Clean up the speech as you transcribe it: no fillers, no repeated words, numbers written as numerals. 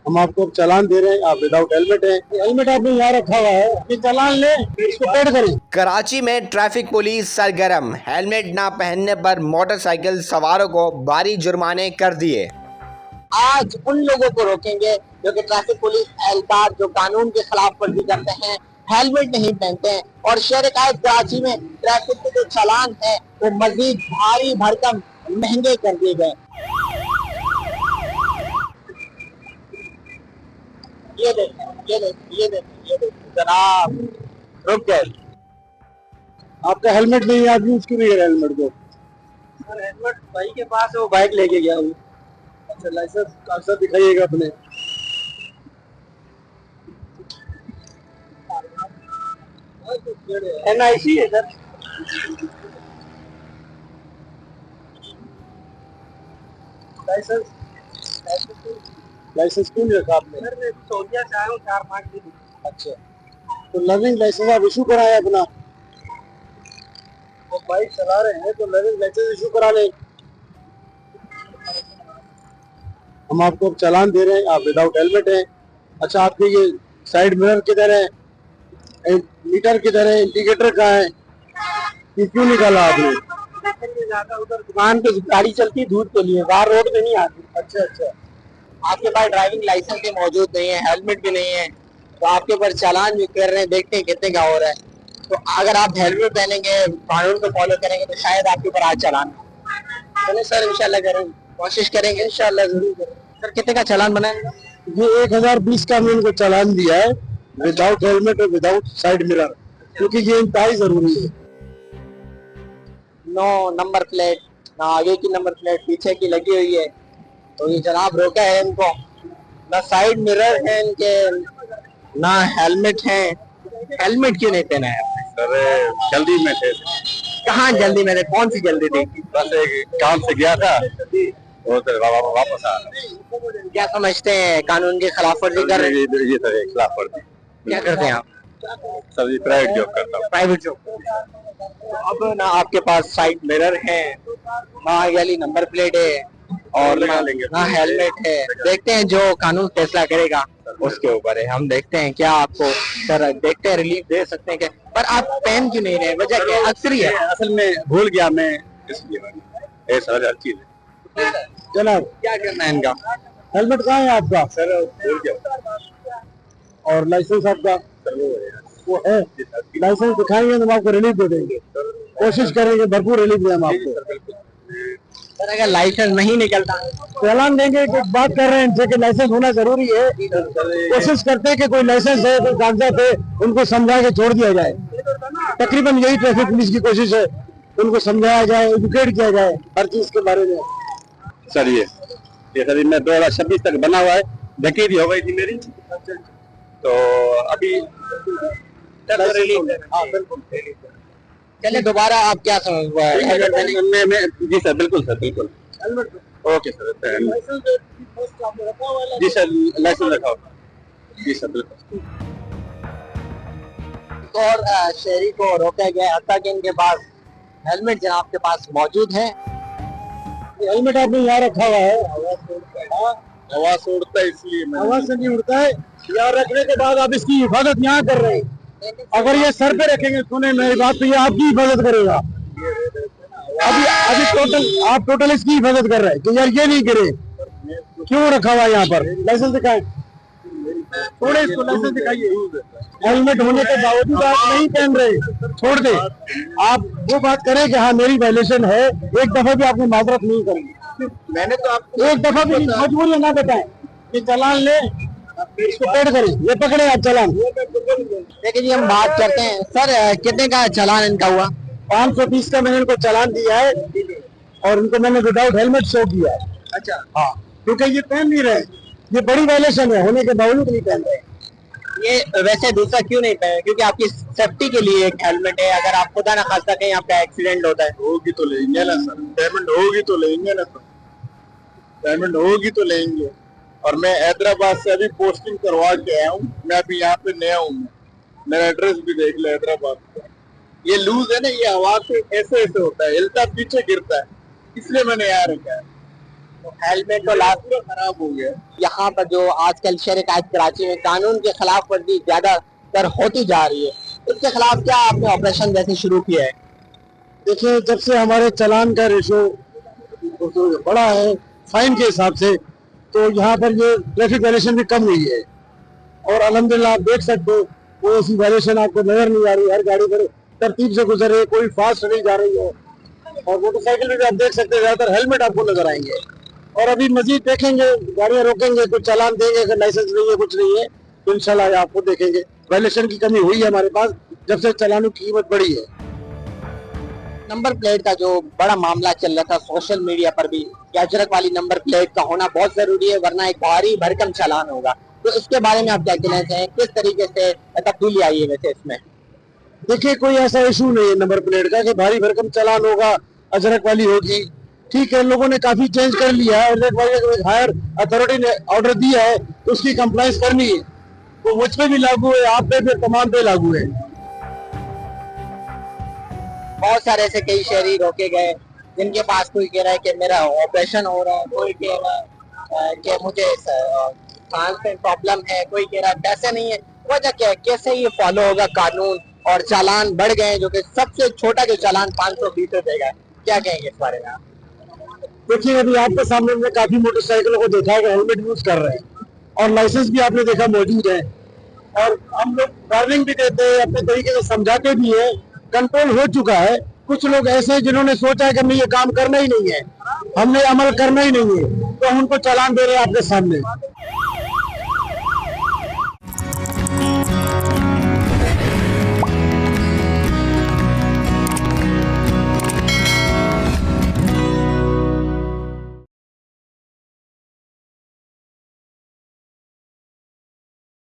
हम आपको चालान दे रहे हैं, आप विदाउट हेलमेट है। हेलमेट आपने यहाँ रखा हुआ है, ये चालान ले, इसको पेड करें। कराची में ट्रैफिक पुलिस सरगर्म, हेलमेट ना पहनने पर मोटरसाइकिल सवारों को भारी जुर्माने कर दिए। आज उन लोगों को रोकेंगे जो कि ट्रैफिक पुलिस एहलकार जो कानून के खिलाफ वर्जी करते हैं, हेलमेट नहीं पहनते हैं और शहर कराची में ट्रैफिक के जो चालान है वो मजीद भारी भरकम महंगे कर दिए गए। ये देखें, ये देखें, ये देखें, ये देखें जनाब, रुक गए। आपका हेलमेट नहीं है, आप यूज करिए हेलमेट को। सर हेलमेट भाई के पास है, वो बाइक लेके गया हूँ। अच्छा, लाइसेंस कागजात दिखाइएगा अपने। NIC है सर। लाइसेंस क्यों नहीं रखा आपने? सर सऊदीया से आया हूँ 4-5 दिन। अच्छा, तो लर्निंग लाइसेंस आप इशू कराए अपना। वो बाइक चला रहे हैं तो लर्निंग लाइसेंस इशू करा लें। हम आपको चालान दे रहे हैं, आप विदाउट हेलमेट है। अच्छा, आपके ये साइड मिरर किधर है, मीटर किधर है, इंडिकेटर कहाँ है, ये क्यों निकाला आपने? उधर दुकान पे गाड़ी चलती दूध के लिए, बाहर रोड पे नहीं आती। अच्छा अच्छा, आपके पास ड्राइविंग लाइसेंस भी मौजूद नहीं है, हेलमेट भी नहीं है, तो आपके ऊपर चालान भी कर रहे हैं। देखते हैं कितने का हो रहा है। तो अगर आप हेलमेट पहनेंगे, कानून को फॉलो करेंगे तो शायद आपके ऊपर आज चालान। चले सर, इंशाल्लाह करेंगे, कोशिश करेंगे, इंशाल्लाह जरूर करेंगे। सर कितने का चालान बनाएगा? ये 1020 का मैंने इनको चालान दिया है, विदाउट हेलमेट और विदाउट साइड मिरर, क्योंकि ये इंतहाई जरूरी है। नो नंबर प्लेट, ना आगे की नंबर प्लेट, पीछे की लगी हुई है। तो ये जनाब रोका है इनको, ना साइड मिरर है इनके, ना हेलमेट है। हेलमेट क्यों नहीं पहना है? सर जल्दी में थे। कहाँ जल्दी? मैंने कौन सी जल्दी थी? बस एक काम से गया था और फिर वापस आ रहा। क्या समझते हैं कानून की खिलाफ वर्जी कर रहे हैं? ये सर खिलाफ वर्जी। क्या करते हैं आप? सर ये प्राइवेट जॉब करता हूँ। Private job. तो अब ना आपके पास साइड मिरर है, ना वाली नंबर प्लेट है और ना हेलमेट है। देखते हैं जो कानून फैसला करेगा उसके ऊपर है। हम देखते हैं क्या आपको सर देखते हैं रिलीफ दे सकते हैं क्या? पर आप पहन क्यों नहीं रहे? वजह क्या है? अक्सर ही है। असल में भूल गया मैं, इसलिए ये सर हर चीज है। जनाब, क्या करना है इनका? हेलमेट कहाँ है आपका? सर भूल गया। और लाइसेंस आपका वो है? लाइसेंस दिखाएंगे तो हम आपको रिलीफ दे देंगे, कोशिश करेंगे भरपूर रिलीफ दें हम आपको। सर अगर लाइसेंस नहीं निकलता चालान देंगे। कि बात कर रहे हैं कि लाइसेंस होना जरूरी है, कोशिश करते हैं कि कोई लाइसेंस है, कोई कागजात है, उनको समझा के छोड़ दिया जाए। तकरीबन यही ट्रैफिक पुलिस की कोशिश है, उनको समझाया जाए, एजुकेट किया जाए हर चीज के बारे में। सर ये सर मैं 2026 तक बना हुआ है, डकैती हो गई थी मेरी, तो अभी हाँ बिल्कुल। चले दोबारा आप क्या समझ जी सर, बिल्कुल सर, बिल्कुल। ओके सर, जी सर, लाइसेंस रखा होगा। जी सर, बिल्कुल। और शहरी को रोका गया, हत्या कि इनके पास हेलमेट जनाब के पास मौजूद है। हेलमेट आपने यहाँ रखा हुआ है, हवा से उड़ता है इसलिए हवा से नहीं उड़ता है। यहाँ रखने के बाद आप इसकी हिफाजत यहाँ कर रहे हैं। अगर ये सर पे रखेंगे, सुने मेरी बात, तो ये आपकी हिफाजत करेगा। अभी आप टोटल इसकी हिफाजत कर रहे हैं कि यार ये नहीं करे। क्यों रखा हुआ है यहाँ पर? लाइसेंस दिखाए, थोड़े इसको लाइसेंस दिखाइए। हेलमेट होने के बावजूद आप नहीं पहन रहे, छोड़ दे। आप वो बात करें कि हाँ मेरी वायलेशन है, एक दफा भी आपने माजरत नहीं करी। मैंने तो आपको एक दफा भी मजबूरी ना बताएं कि चालान ले, इसको पेड करें, ये पकड़े आप चालान। लेकिन ये हम बात करते हैं सर, कितने का चालान इनका हुआ? 530 का मैंने इनको चालान दिया है और इनको मैंने विदाउट हेलमेट शो किया है। अच्छा, हाँ, क्योंकि ये पहन नहीं रहे, ये बड़ी वायलेशन है, होने के बावजूद नहीं पहन रहे। ये वैसे दूसरा क्यों नहीं पहने? क्योंकि आपकी सेफ्टी के लिए एक हेलमेट है, अगर आप खुदा ना खास्ता कहीं आपका एक्सीडेंट होता है। होगी तो लेंगे ना सर, पेमेंट होगी तो लेंगे ना सर, पेमेंट होगी तो लेंगे। और मैं हैदराबाद से अभी पोस्टिंग करवा के आया हूँ, मैं अभी यहाँ पे नया हूँ, मेरा एड्रेस भी देख लो हैदराबाद का। ये लूज है ना, ये हवा से ऐसे ऐसे होता है, हिलता पीछे गिरता है, इसलिए मैंने यहाँ रखा है। हेलमेट तो लास्ट खराब हो गया। यहाँ पर जो आजकल शहर-ए-कायद कराची में कानून के खिलाफ वर्जी ज्यादातर होती जा रही है, इसके खिलाफ क्या आपने ऑपरेशन जैसे शुरू किया है? देखिए, जब से हमारे चालान का रेशो बड़ा है फाइन के हिसाब से, तो यहाँ पर ये ट्रैफिक वायलेशन भी कम हुई है। और अल्हम्दुलिल्लाह आप देख सकते हो, कोई ऐसी वायलेशन आपको नजर नहीं आ रही। हर गाड़ी पर तरतीब से गुजर रही है, कोई फास्ट नहीं जा रही है। और मोटरसाइकिल में भी आप देख सकते हैं ज्यादातर हेलमेट आपको नजर आएंगे। और अभी मजीद देखेंगे, गाड़ियां रोकेंगे, कुछ चालान देंगे, अगर लाइसेंस नहीं है, कुछ नहीं है, तो इंशाल्लाह आपको देखेंगे। वायलेशन की कमी हुई है हमारे पास जब से चालानों की कीमत बढ़ी है। नंबर प्लेट का जो बड़ा मामला चल रहा था सोशल मीडिया पर भी, कि अजरक वाली नंबर प्लेट का होना बहुत जरूरी है, वरना एक भारी भरकम चालान होगा। तो इसके बारे में आप क्या कहना चाहें, किस तरीके से तब्दीली आई है वैसे इसमें? देखिए, कोई ऐसा इशू नहीं है नंबर प्लेट का कि भारी भरकम चालान होगा, अजरक वाली होगी। ठीक है, लोगों ने काफी चेंज कर लिया है। अजरक वाली हायर अथॉरिटी ने ऑर्डर दिया है तो उसकी कंप्लाइंस करनी है, तो मुझ पे भी लागू है, आप पे भी, तमाम पे लागू है। बहुत सारे ऐसे कई शहरी रोके गए जिनके पास कोई कह रहा है कि मेरा ऑपरेशन हो रहा है, कोई कह रहा है कि मुझे सांस में प्रॉब्लम है, कोई कह रहा है पैसे नहीं है। वजह क्या है, कैसे ये फॉलो होगा कानून? और चालान बढ़ गए, जो कि सबसे छोटा जो चालान 520 रुपए का है। क्या कहेंगे इस बारे में आप? देखिए, अभी आपके सामने हमने काफी मोटरसाइकिलों को देखा है कि हेलमेट यूज कर रहे हैं और लाइसेंस भी आपने देखा मौजूद है। और हम लोग वार्निंग भी देते हैं, अपने तरीके से समझाते भी है, कंट्रोल हो चुका है। कुछ लोग ऐसे हैं जिन्होंने सोचा है कि हमें ये काम करना ही नहीं है, हमने अमल करना ही नहीं है, तो हम उनको चालान दे रहे हैं आपके सामने।